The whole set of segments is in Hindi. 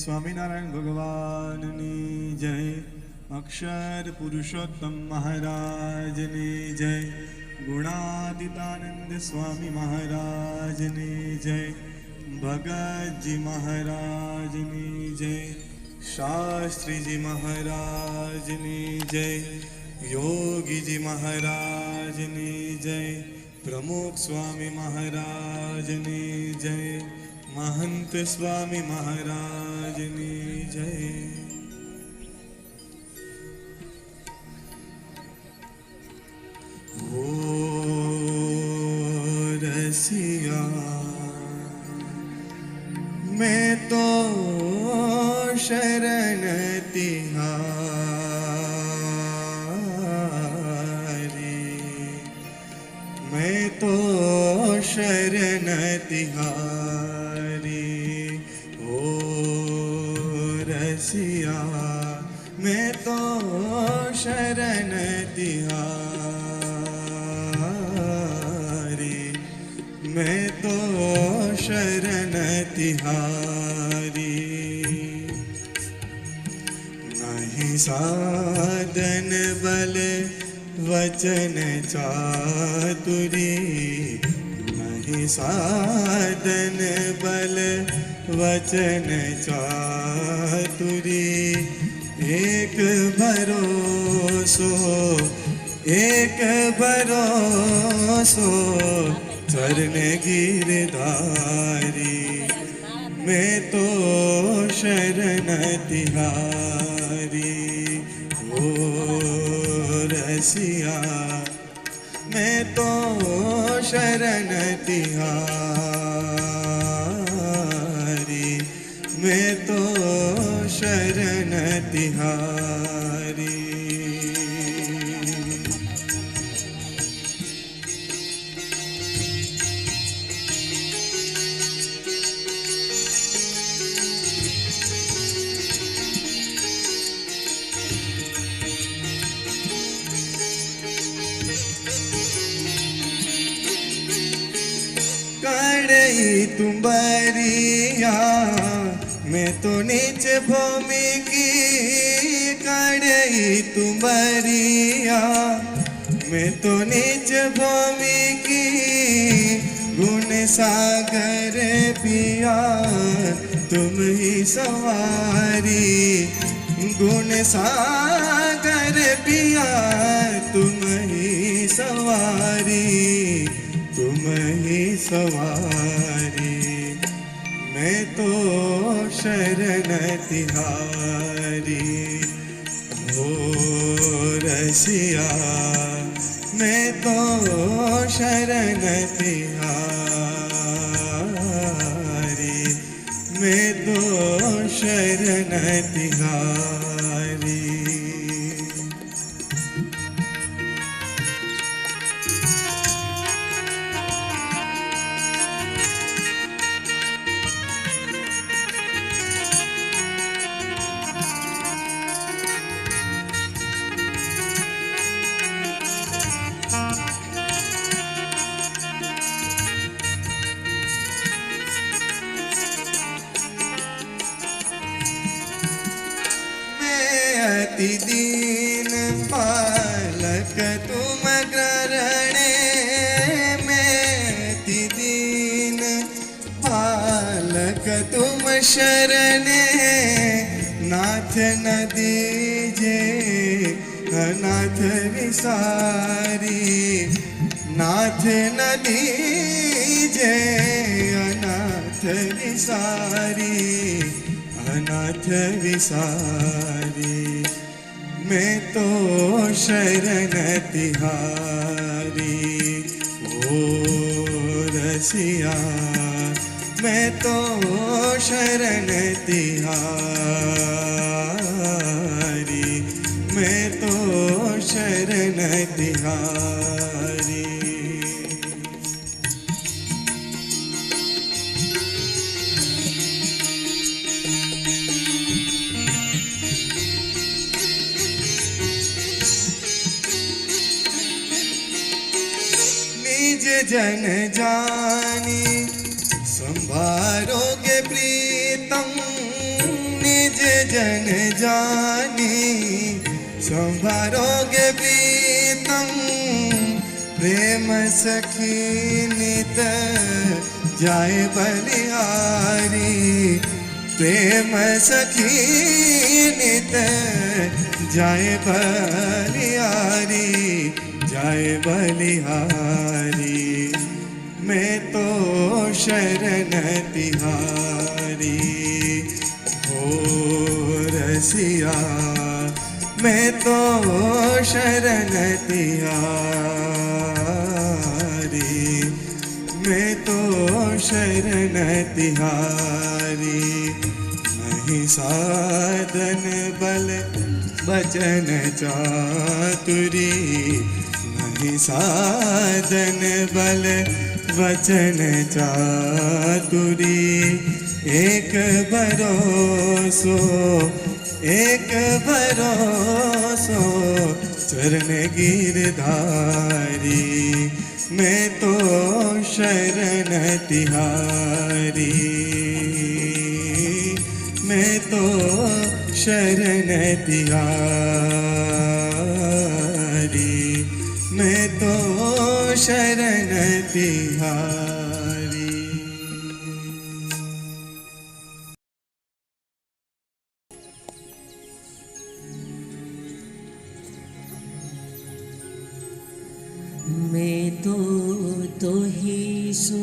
स्वामीनारायण भगवाननी जय। अक्षर पुरुषोत्तम महाराजनी जय। गुणातीतानंद स्वामी महाराजनी जय। भगत जी महाराजनी जय। शास्त्री जी महाराजनी जय। योगी जी महाराजनी जय। प्रमुख स्वामी महाराजनी जय। महंत स्वामी महाराजनी जय। ओ रसिया मैं तो शरण तिहारी, मैं तो शरण तिहारी। ओ रसिया मैं तो शरण तिहारी, मैं तो शरण तिहारी। नहीं साधन बल वचन चातुरी, नहीं साधन बल वचन चातुरी। एक भरोसो एक भरोसो चरण गिरधारी, मैं तो शरण तिहारी। ओ रसिया मैं तो शरण तिहारी, मैं तो शरण तिहारी। कड़ई तुम्बरिया मैं तो नीच भूमि की, कड़ई तुम्बरिया मैं तो नीच भूमि की। गुण सागर पिया तुम ही सवारी, गुण सागर पिया तुम ही सवारी, तुम ही सवारी। मैं तो शरण तिहारी। ओ रसिया मैं तो शरण तिहारी, मैं तो शरण तिहारी। अति दीन पालक तुम ग्रहणे, मैं अति दीन पालक तुम शरणे। नाथ न दीजे अनाथ विसारी, नाथ न दीजे अनाथ विसारी, अनाथ विसारी। मैं तो शरण तिहारी। ओ रसिया मैं तो शरण तिहारी, मैं तो शरण तिहारी। निज जन जानी संभारोगे प्रीतम, जन जानी संभारोगे प्रीतम प्रेम सखी नित जाए बलिहारी प्रेम सखी नित जाए बलिहारी जाए बलिहारी मैं तो शरण तिहारी हो रसिया मैं तो शरण तिहारी मैं तो शरण तिहारी नहीं साधन बल वचन चातुरी नहीं साधन बल वचन चातुरी एक भरोसो चरण गिरधारी मैं तो शरण तिहारी मैं तो शरण तिहारी मैं तो शरण तिहारी। मैं तो ही सू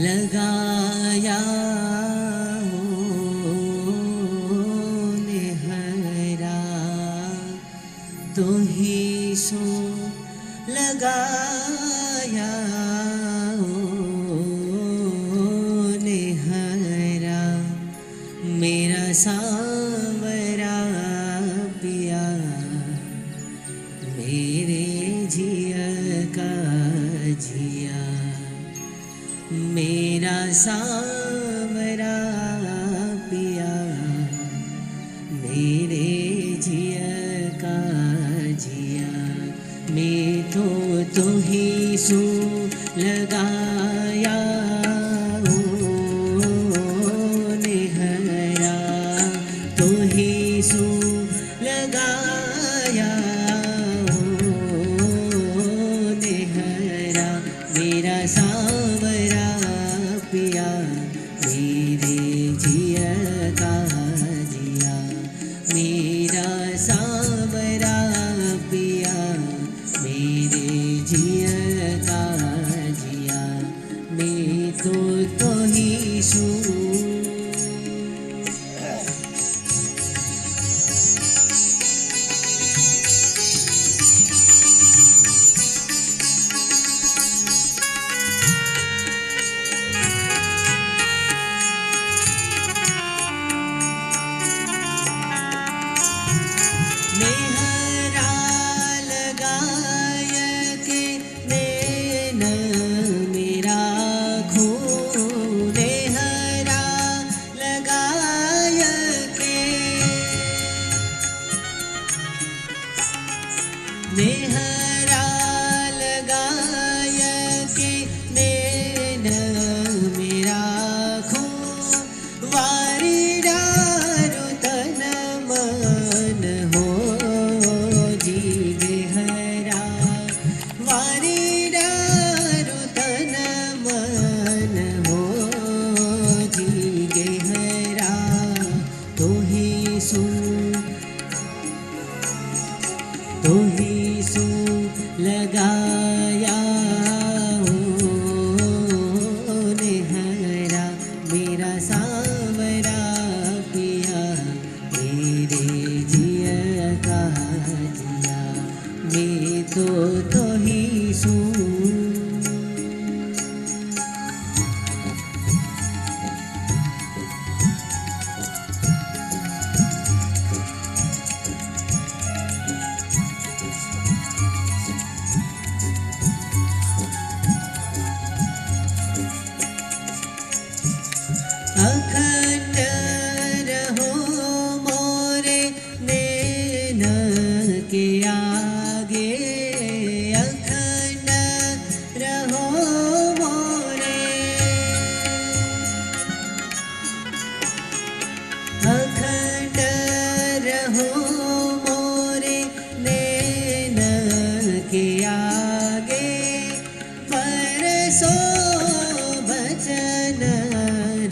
लगाया निहरा तो ही सू लगाया निहरा मेरा सांवरा पिया मेरे जिया का जिया मेरा सांवरा पिया मेरे जिया का जिया मैं तो ही सू लगाया निहरा तो ही सू लगाया निहरा मेरा सांवरा पिया मेरे जिया का जिया मेरा सांवरा पिया मेरे जिया का जिया मैं तो ही सू नेहरा लगाय के नैन मेरा खो नेहरा लगाय के नेहरा लगाय के नैन मेरा खो वारी डारो तन मन हो जीवे हरा वारी डारो तन मन हो जीवे हरा तो ही सू लगाया निहरा मेरा सांवरा अखंड रहो मोरे नैन के आगे, बरसो बचन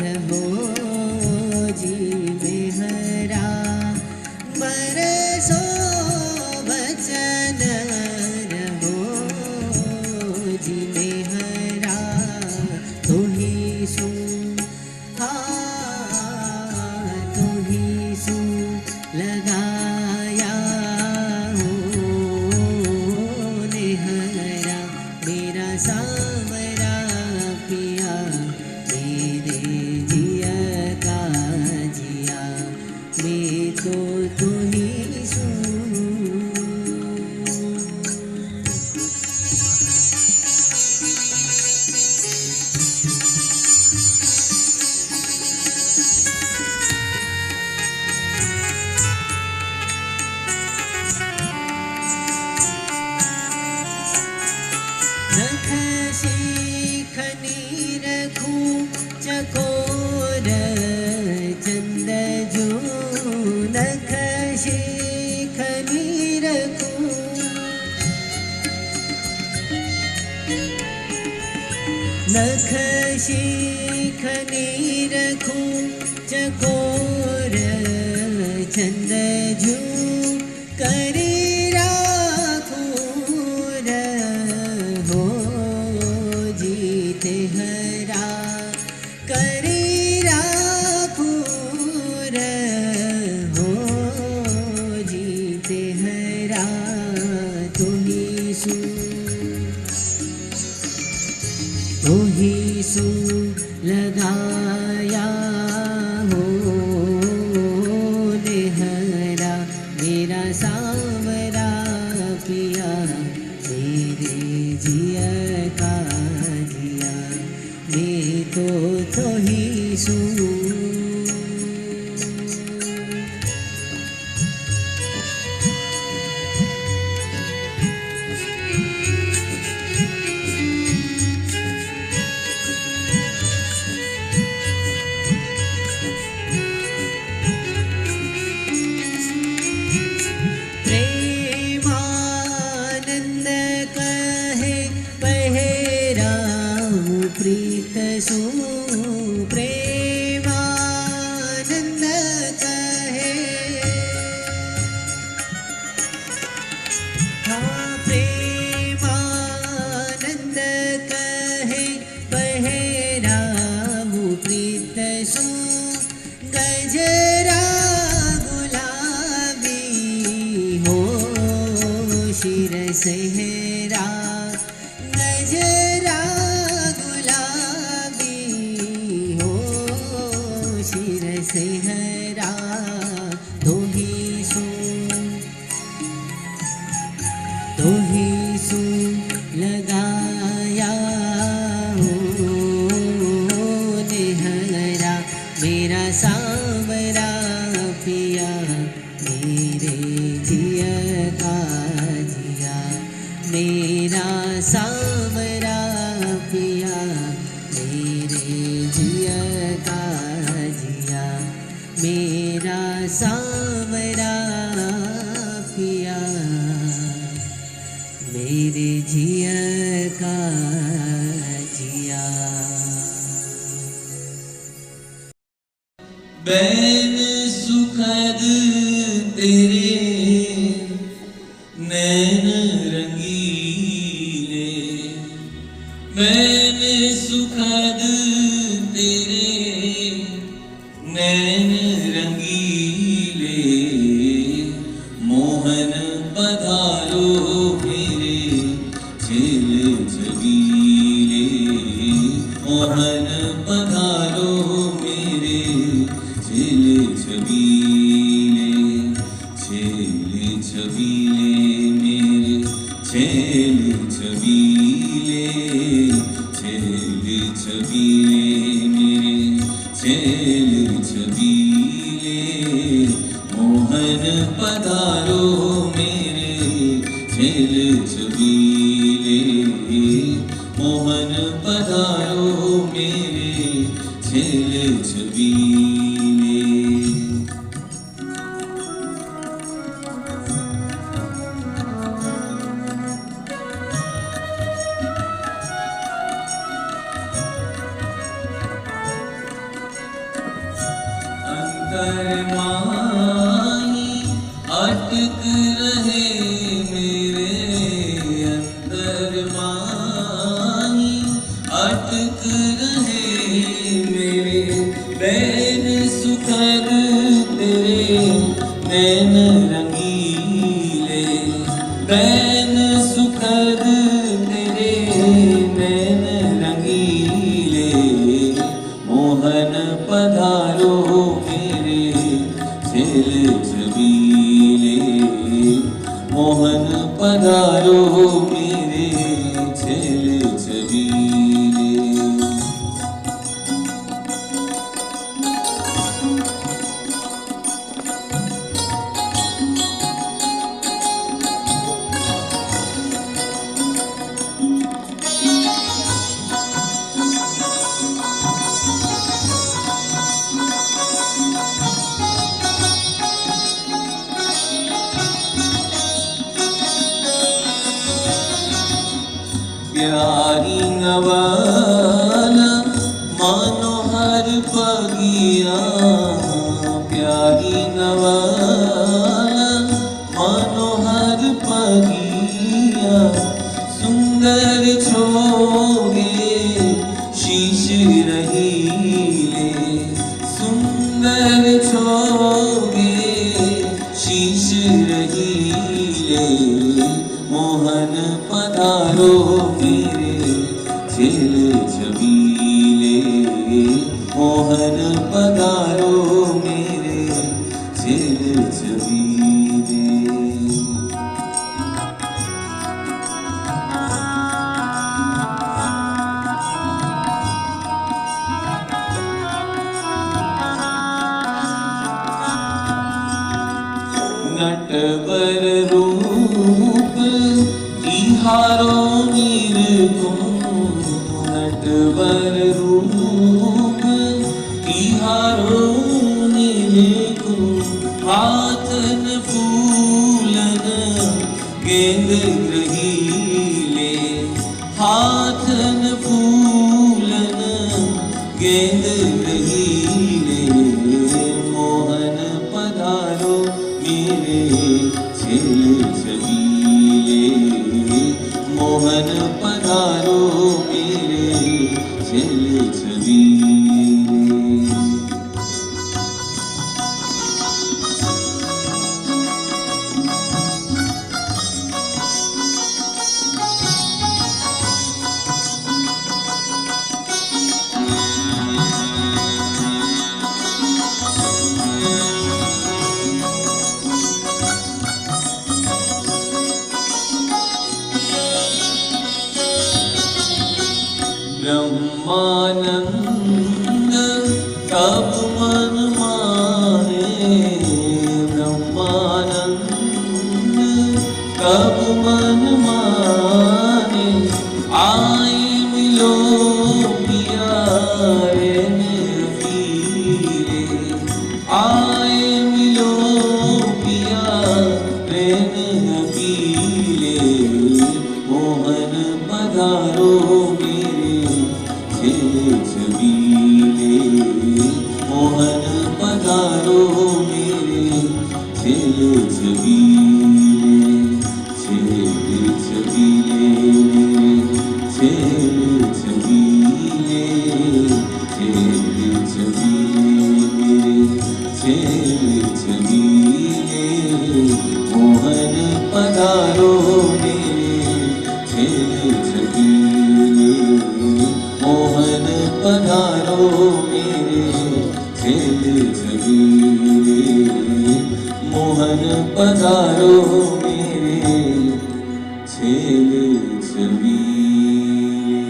रहो जी मेहरा, बरसो बचन रहो जी मेहरा। तू ही सु तू ही सु लगाया हो नेहरा, मेरा सावरा पिया मेरे जिया का जिया, मैं तो तू ही सु। नख शिख रखूं चकोर चंद जो, नख शिख रखूं नख शिख रखूं चकोर चंद जो, करी हरा करी राखूर हो जीते हरा। तू ही सु लगाया हो नेहरा, मेरा सावरा पिया मेरे जिया का जिया, मैं तो ही सु। प्रेमानंद कहे पहेराऊं प्रीत सु, प्रेमानंद कहे हाँ प्रेमानंद कहे पहेराऊं प्रीत सु, गजरा गुलाबी हो शिर सेहरा, गजरा गुलाबी हो शिर सेहरा। तू ही सु लगाया हो नेहरा, मेरा सावरा पिया मेरे जिया का जिया, मेरा सावरा पिया मेरे जिया का जिया, मेरा सावरा पिया मेरे जिया का जिया। बैन सुखद तेरे नैन रंगीले, बैन सुखद तेरे नैन रंगीले, मोहन पधारो मेरे छिल छबीले, मोहन पधारो मेरे छिल छबीले, छिल छबीले मेरे छिल छबीले, छिल छबीले मेरे छिल छबीले, मोहन पधारो मेरे छिल छबीले, मोहन पधारो मेरे छिल छबीले। अंतर्माही अटक रहे मेरे अंतर्माही अटक रहे मेरे नैन सुखद तेरे नैन रंगीले नैन सुखद तेरे नैन रंगीले मोहन पधारो मेरे छेल छबीले मोहन पधारो मेरे छेल छबीले प्यारी नवाल मनोहर पगिया प्यारी नवाल मनोहर पगिया सुंदर छोगे शीश रहीले सुंदर छोगे शीश रहीले मोहन पधारो मेरे छेल छबीले मोहन पधारो मेरे छेल छबीले नटवर रूप तिहारो निर्गुण नटवर रूप तिहारो निर्गुण हाथन फूलन गेंद ग्रहीले हाथन फूलन गेंद ग्रहीले मोहन पधारो मेरे छेल छबीले मोहन पधारो मेरे छेल छबीले ब्रह्मानंद कब मन माने ब्रह्मानंद कब मन माने आए मिलो प्यारे पीरे आए मिलो प्यारे पीरे मोहन पधारो छबीले मोहन पधारो मेरे छेल छबीले छेल छबीले छेल छबीले छेल छबीले छेल छबीले मोहन पधारो मेरे छेल छबीले मोहन पधारो मेरे छेल छबीले मोहन पधारो मेरे छेल छबीले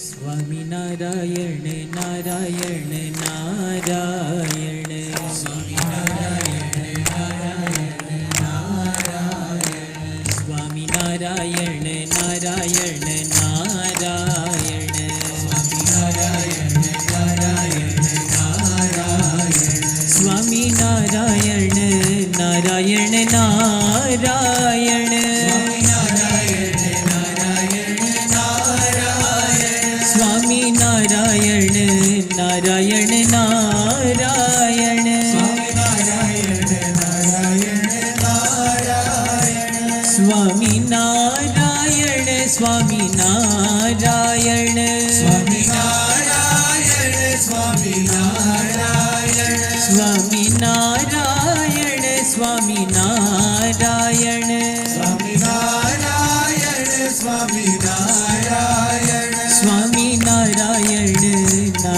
स्वामी नारायण नारायण नारायण स्वामी नारायण नारायण नारायण स्वामी नारायण नारायण नारायण स्वामी नारायण नारायण नारायण स्वामी नारायण नारायण नारायण स्वामी नारायण नारायण नारायण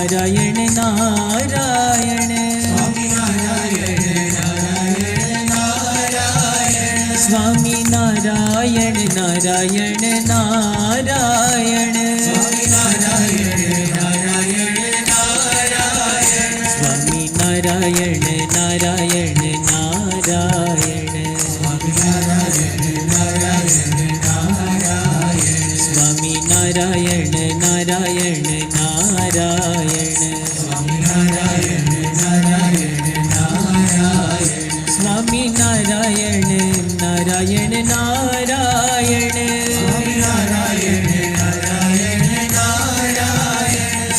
નારાયણ નારાયણ સ્વામી નારાયણ નારાયણ નારાયણ સ્વામી નારાયણ નારાયણ નારાયણ સ્વામી નારાયણ નારાયણ નારાયણ સ્વામી નારાયણ નારાયણ નારાયણ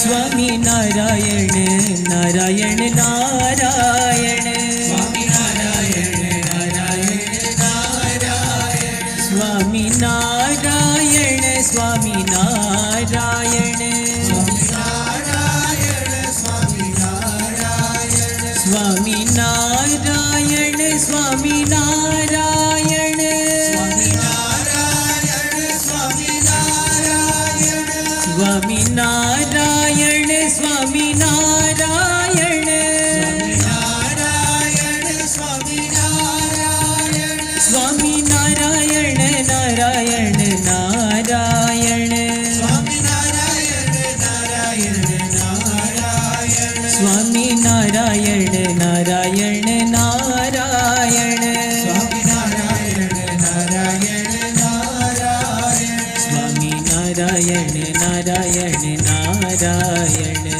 સ્વામી નારાયણ નારાયણ નારાયણ સ્વામી નારાયણ સ્વામી નારાયણ સ્વામી નારાયણ સ્વામી નારાયણ સ્વામી નારાયણ સ્વામી નારાયણ સ્વામી નારાયણ નારાયણ નારાયણ સ્વામી નારાયણ નારાયણ નારાયણ સ્વામી નારાયણ નારાયણ નારાયણ